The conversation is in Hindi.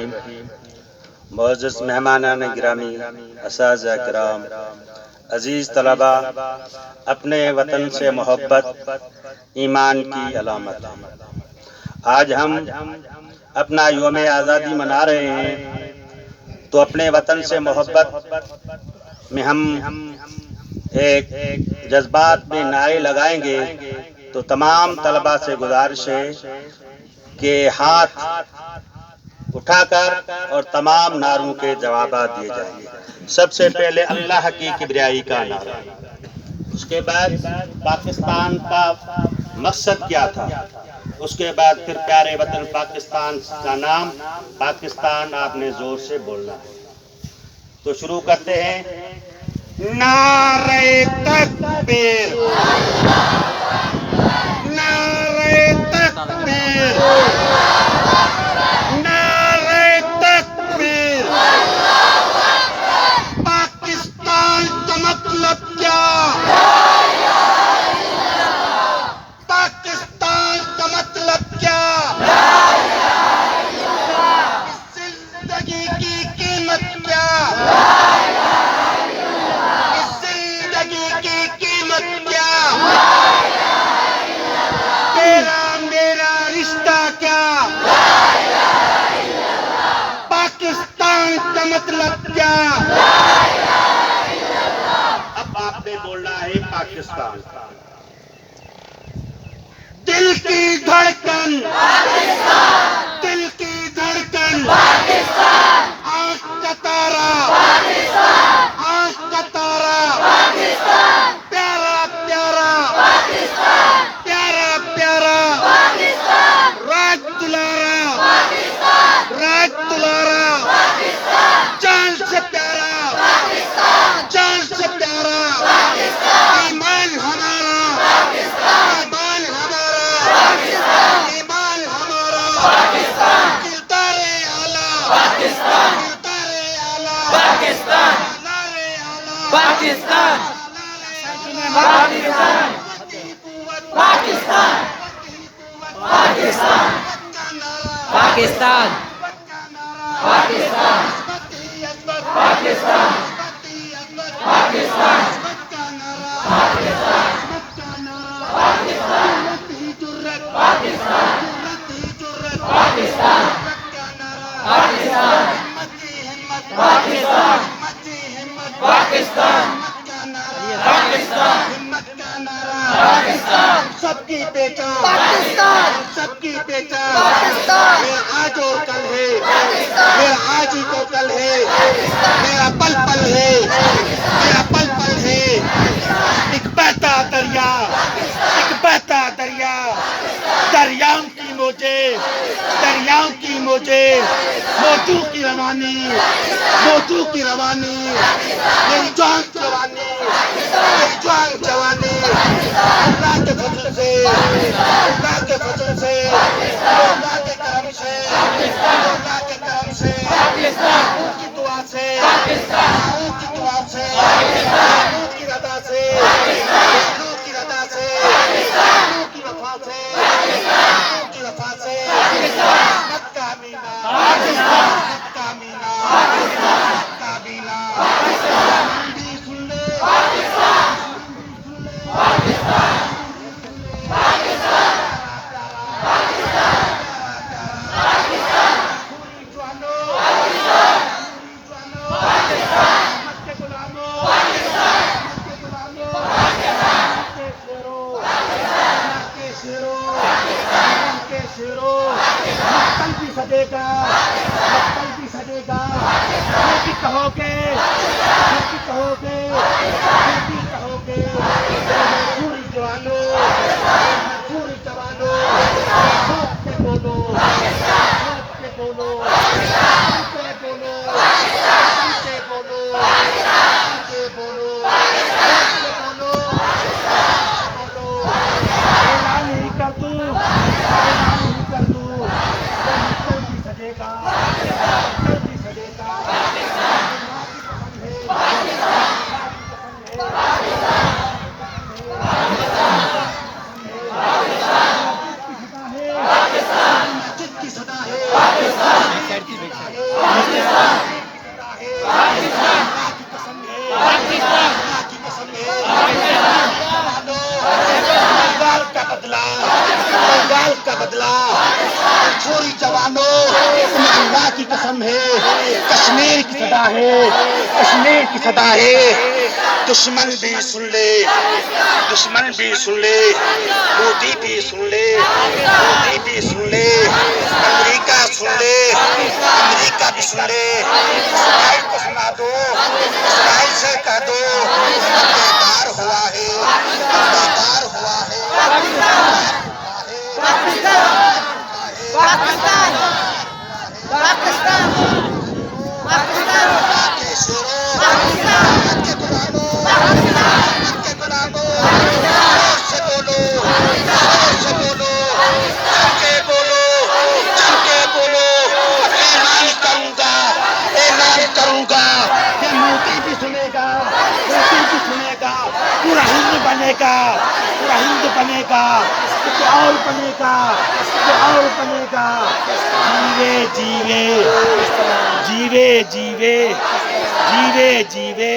रहीम। मोअज़्ज़ज़ मेहमानान गिरामी, असातिज़ा किराम, अज़ीज़ तलबा, अपने वतन से मोहब्बत ईमान की अलामत है। आज हम अपना यौम आज़ादी मना रहे हैं, तो अपने वतन से मोहब्बत में हम एक जज्बात में नारे लगाएंगे। तो तमाम तलबा से गुजारिश है कि हाथ उठाकर और तमाम नारों के जवाब दिए जाएंगे। सबसे पहले अल्लाह की किबरियाई का नारा, उसके बाद पाकिस्तान का मकसद क्या था, उसके बाद फिर प्यारे वतन पाकिस्तान का नाम पाकिस्तान आपने जोर से बोलना है। तो शुरू करते हैं। नारे तकबीर, नारे तकबीर, नारे तकबीर। पाकिस्तान का मतलब क्या, पाकिस्तान का मतलब क्या, जिंदगी की कीमत क्या, जिंदगी की कीमत क्या, तेरा मेरा रिश्ता क्या, पाकिस्तान का मतलब क्या। अब आपने बोलना है पाकिस्तान। दिल की धड़कन, दिल की धड़कन, आँख का तारा, आँख का तारा, प्यारा प्यारा, प्यारा प्यारा, राज दुलारा, राज दुलारा, जान से प्यारा, जान से प्यारा, ईमान हमारा, ईमान हमारा, ईमान हमारा, किरदारे आला, किरदारे आला, नारे आला, पाकिस्तान, पाकिस्तान, पाकिस्तान, पाकिस्तान, पाकिस्तान, पाकिस्तान, पाकिस्तान, पाकिस्तान, सबकी पहचान पाकिस्तान, सबकी पहचान पाकिस्तान, मेरा आज और कल है, मेरा आज ही तो कल है, मेरा पल पल है, मेरा पल पल है। एक बहता दरिया, एक बहता दरिया, दरियाओं की मौजे, दरियाओं की मौजे, मौजू की रवानी, मौजू की रवानी, मेरी जान जवानी, मेरी जान जवानी, अल्लाह के फजल से, अल्लाह के फजल से, अल्लाह के करम से, अल्लाह के करम से, उनकी दुआ से, उनकी दुआ से, उनकी रदा से, उनकी रदा से, उनकी वफा से, उनकी वफा से, मक्का मीना, मक्का मीना, मक्का मीना, हिंदी सुन ले, सजेगा, मक्तल भी सजेगा, फिर भी कहोगे, फिर भी कहोगे, फिर भी कहोगे, पूरी जवानों, पूरी जवानों, सूख के बोलो, सूख के बोलो, सूख के बोलो, सूख के बोलो, सूख के बोलो, सूख के बोलो, बोलो, ऐलान ही कर दूं, ऐलान ही कर दूं, सजेगा, जल्दी सजेगा, मस्जिद की सदा है, कसम है, कश्मीर की सदा है, कश्मीर की सदा है। दुश्मन भी सुन ले, दुश्मन भी सुन ले, मोदी भी सुन ले, मोदी भी सुन ले, अमेरिका सुन ले, अमेरिका भी सुन ले। इसराइल को सुना दो, इसराइल से कह दो बेकार हुआ है, बेकार हुआ है। पाकिस्तान पाकिस्तान पाकिस्तान पूरा हिंद बनेगा, पूरा हिंद बनेगा, कुछ और बनेगा, कुछ और बनेगा। जीवे जीवे जीवे जीवे जीवे जीवे